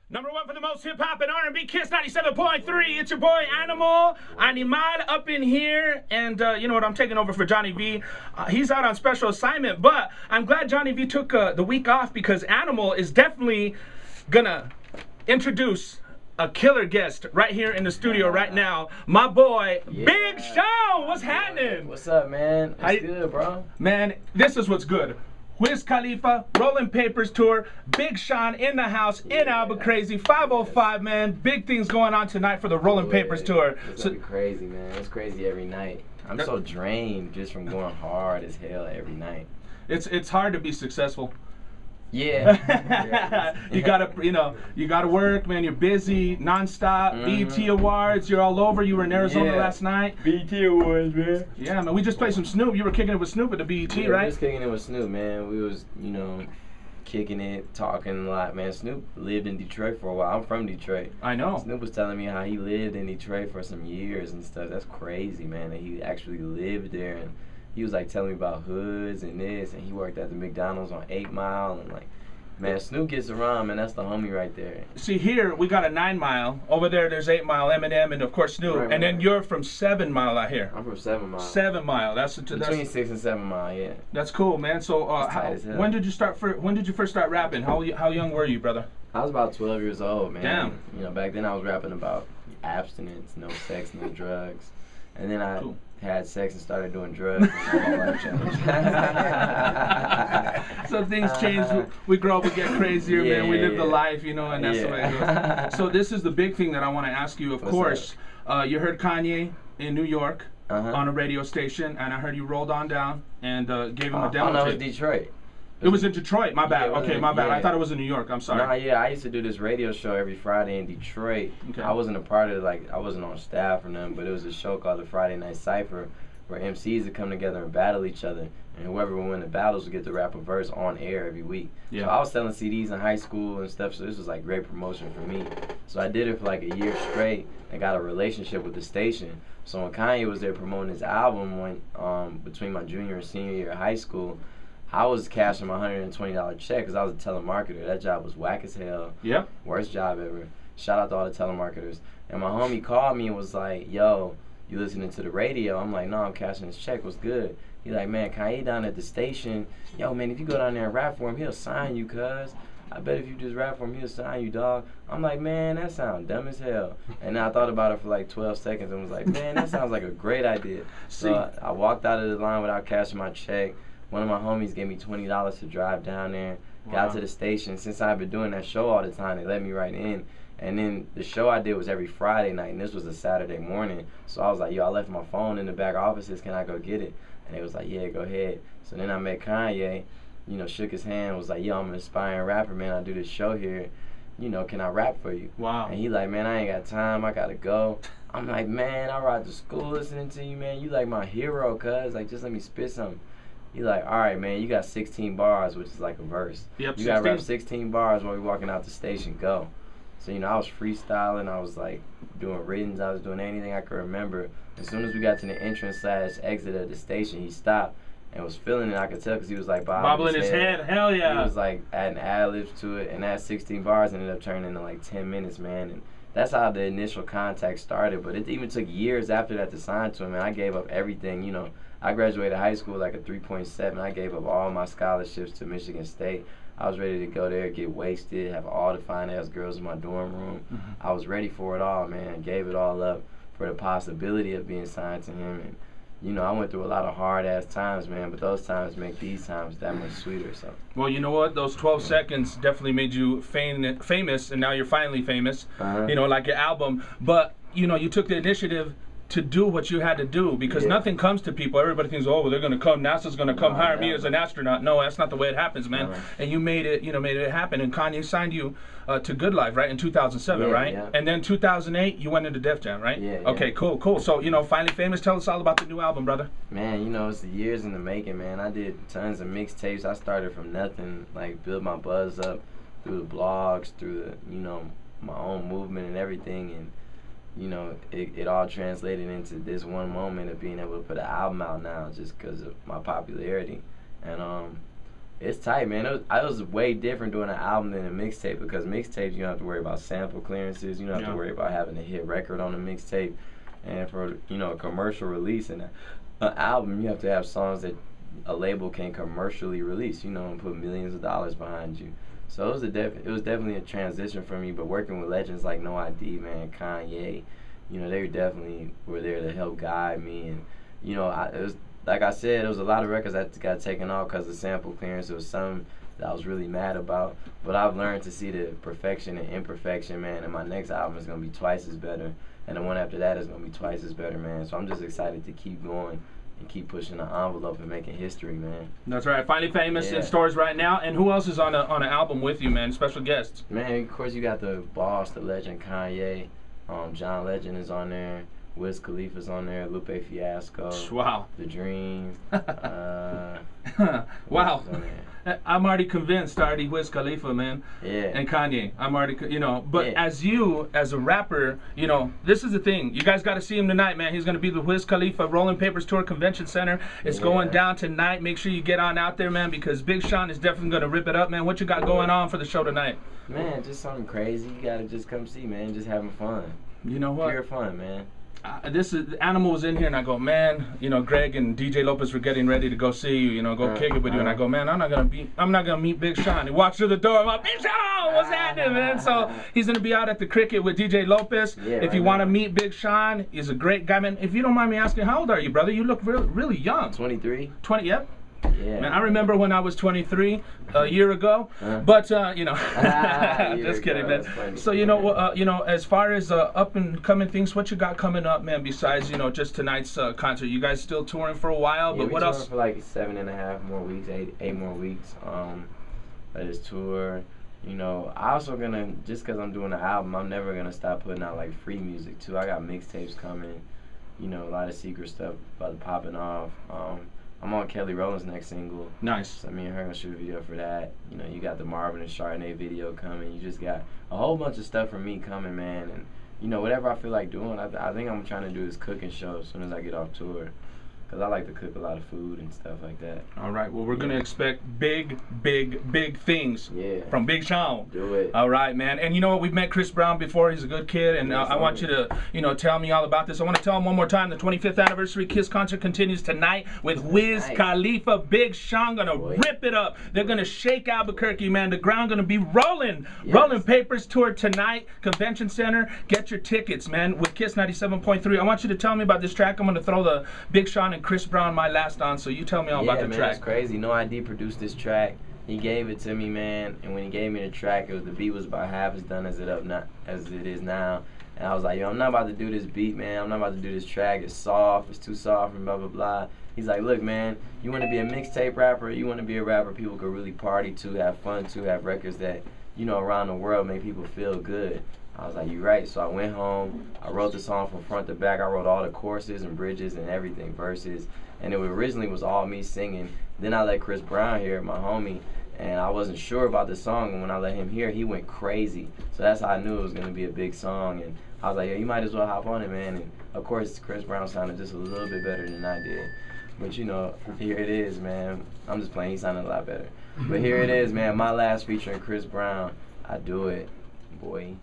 Number one for the most hip-hop and R&B, Kiss 97.3. It's your boy, Animal up in here. And you know what, I'm taking over for Johnny V. He's out on special assignment, but I'm glad Johnny V took the week off because Animal is definitely gonna introduce a killer guest right here in the studio right now. My boy, Big Sean. What's happening? What's up, man? It's good, bro. Man, this is what's good. Wiz Khalifa, Rolling Papers Tour, Big Sean in the house in Albuquerque, 505, man. Big things going on tonight for the Rolling Papers Tour. It's gonna be crazy, man. It's crazy every night. I'm so drained just from going hard as hell every night. It's hard to be successful. Yeah. you gotta work, man. You're busy, nonstop. BET Awards, you're all over. You were in Arizona last night. BET Awards, man. Yeah, man. We just played some Snoop. You were kicking it with Snoop at the BET, right? right? Just kicking it with Snoop, man. We was, kicking it, talking a lot, man. Snoop lived in Detroit for a while. I'm from Detroit. I know. Snoop was telling me how he lived in Detroit for some years and stuff. That's crazy, man. That he actually lived there, and he was like telling me about hoods and this, and he worked at the McDonald's on 8 Mile, and like, man, Snoop gets around, man. That's the homie right there. See, here we got a 9 Mile. Over there, there's 8 Mile, Eminem, and of course Snoop. Right, and then you're from 7 Mile out here. I'm from 7 Mile. 7 Mile. That's between 6 and 7 Mile. Yeah. That's cool, man. So, when did you first start rapping? How young were you, brother? I was about 12 years old, man. Damn. You know, back then I was rapping about abstinence, no sex, no drugs, and then I had sex and started doing drugs. And my life changed. So things change. We grow up, we get crazier, man. We live the life, and that's the way it goes. So this is the big thing that I want to ask you. Of course, you heard Kanye in New York on a radio station, and I heard you rolled on down and gave him a demo tape. No, it was Detroit. It was in Detroit. My bad. Okay, my bad. Yeah. I thought it was in New York. I'm sorry. Nah, yeah, I used to do this radio show every Friday in Detroit. Okay. I wasn't a part of it, I wasn't on staff or nothing, but it was a show called the Friday Night Cypher where MCs would come together and battle each other, and whoever would win the battles would get to rap a verse on air every week. Yeah. So I was selling CDs in high school and stuff, so this was like great promotion for me. So I did it for like a year straight and got a relationship with the station. So when Kanye was there promoting his album between my junior and senior year of high school, I was cashing my $120 check because I was a telemarketer. That job was whack as hell. Yeah. Worst job ever. Shout out to all the telemarketers. And my homie called me and was like, yo, you listening to the radio? I'm like, no, I'm cashing this check. What's good? He's like, man, Kanye down at the station. Yo, man, if you go down there and rap for him, he'll sign you, cuz. I bet if you just rap for him, he'll sign you, dog. I'm like, man, that sounds dumb as hell. And then I thought about it for like 12 seconds and was like, man, that sounds like a great idea. So I walked out of the line without cashing my check. One of my homies gave me $20 to drive down there. Got to the station. Since I've been doing that show all the time, they let me right in. And then the show I did was every Friday night, and this was a Saturday morning. So I was like, yo, I left my phone in the back offices. Can I go get it? And they was like, yeah, go ahead. So then I met Kanye, shook his hand, was like, yo, I'm an aspiring rapper, man. I do this show here. Can I rap for you? Wow. And he like, man, I ain't got time. I got to go. I'm like, man, I ride to school listening to you, man. You like my hero, cuz. Like, just let me spit something. He like, all right, man, you got 16 bars, which is like a verse. Yep, you got to rap 16 bars while we walking out the station. Go. So, I was freestyling. I was like doing riddens. I was doing anything I could remember. As soon as we got to the entrance/exit of the station, he stopped and was feeling it. I could tell because he was like bobbling his head. Hell yeah. He was like adding ad-libs to it, and that 16 bars ended up turning into like 10 minutes, man. And that's how the initial contact started. But it even took years after that to sign to him, and I gave up everything, I graduated high school like a 3.7. I gave up all my scholarships to Michigan State. I was ready to go there, get wasted, have all the fine-ass girls in my dorm room. I was ready for it all, man. Gave it all up for the possibility of being signed to him. And, I went through a lot of hard-ass times, man, but those times make these times that much sweeter. So. Well, you know what? Those 12 seconds definitely made you famous, and now you're finally famous, like your album. But, you took the initiative to do what you had to do because nothing comes to people. Everybody thinks, oh, well, they're gonna come. NASA's gonna come hire me as an astronaut. No, that's not the way it happens, man. And you made it, made it happen. And Kanye signed you to Good Life, right, in 2007, right? Yeah. And then 2008, you went into Def Jam, right? Yeah. Okay, cool. So, finally famous. Tell us all about the new album, brother. Man, it's the years in the making, man. I did tons of mixtapes. I started from nothing, like build my buzz up through the blogs, through the, my own movement and everything, and it all translated into this one moment of being able to put an album out now just because of my popularity. And It's tight, man. It was way different doing an album than a mixtape, because mixtapes you don't have to worry about sample clearances. You don't have to worry about having a hit record on a mixtape. And for, you know, a commercial release and an album, you have to have songs that a label can commercially release, you know, and put millions of dollars behind you. So it was definitely a transition for me. But working with legends like No ID, man, Kanye, you know, they definitely were there to help guide me. And, you know, it was, like I said, there was a lot of records that got taken off because of sample clearance. There was some that I was really mad about. But I've learned to see the perfection and imperfection, man. And my next album is going to be twice as better. And the one after that is going to be twice as better, man. So I'm just excited to keep going and keep pushing the envelope and making history, man. That's right. Finally Famous in stores right now. And who else is on an album with you, man? Special guests? Man, of course you got the boss, the legend, Kanye. John Legend is on there. Wiz Khalifa's on there. Lupe Fiasco. Wow. The Dream. Wow. I'm already convinced, Wiz Khalifa, man. Yeah. And Kanye. I'm already, you know. But as you, as a rapper, you know, this is the thing. You guys got to see him tonight, man. He's going to be the Wiz Khalifa Rolling Papers Tour Convention Center. It's going down tonight. Make sure you get on out there, man, because Big Sean is definitely going to rip it up, man. What you got going on for the show tonight? Man, just something crazy. You got to just come see, man. Just having fun. You know what? Pure fun, man. This is Animal was in here, and I go, man, you know, Greg and DJ Lopez were getting ready to go see you, you know, go kick it with you, and I go, man, I'm not gonna meet Big Sean. He walks through the door, I'm like, Big Sean, what's happening, man? So he's gonna be out at the Cricket with DJ Lopez. If you want to meet Big Sean, he's a great guy, man. If you don't mind me asking, how old are you, brother? You look really young. 23. 20, yep. Yeah. Man, I remember when I was 23 a year ago, but you know, just kidding, man. So you know, as far as up and coming things, what you got coming up, man? Besides, you know, just tonight's concert, you guys still touring for a while, but what else? For like 7.5 more weeks, eight more weeks. This tour. You know, I also gonna, just because I'm doing an album, I'm never gonna stop putting out like free music too. I got mixtapes coming. You know, a lot of secret stuff about to popping off. I'm on Kelly Rowland's next single. Nice. So me and her gonna shoot a video for that. You know, you got the Marvin and Chardonnay video coming. You just got a whole bunch of stuff from me coming, man. And you know, whatever I feel like doing, I think I'm trying to do this cooking show as soon as I get off tour. Because I like to cook a lot of food and stuff like that. All right. Well, we're going to expect big things from Big Sean. Do it. All right, man. And you know what? We've met Chris Brown before. He's a good kid. And I want you to, you know, tell me all about this. I want to tell him one more time. The 25th anniversary Kiss concert continues tonight with Wiz Khalifa. Big Sean going to rip it up. They're going to shake Albuquerque, man. The ground going to be rolling. Rolling Papers tour tonight. Convention Center. Get your tickets, man, with Kiss 97.3. I want you to tell me about this track. I'm going to throw the Big Sean and Chris Brown my last on, so you tell me all about the track. It's crazy. No ID produced this track. He gave it to me, man, and when he gave me the track, the beat was about half as done as it is now. And I was like, yo, I'm not about to do this beat, man. I'm not about to do this track. It's soft. It's too soft and blah, blah, blah. He's like, look, man, you want to be a mixtape rapper? You want to be a rapper people could really party to, have fun to, have records that, you know, around the world make people feel good. I was like, you're right. So I went home. I wrote the song from front to back. I wrote all the choruses and bridges and everything, verses. And it originally was all me singing. Then I let Chris Brown hear it, my homie. And I wasn't sure about the song. And when I let him hear it, he went crazy. So that's how I knew it was going to be a big song. And I was like, yeah, you might as well hop on it, man. And, of course, Chris Brown sounded just a little bit better than I did. But, you know, here it is, man. I'm just playing. He sounded a lot better. But here it is, man. My last featuring Chris Brown. I do it, boy.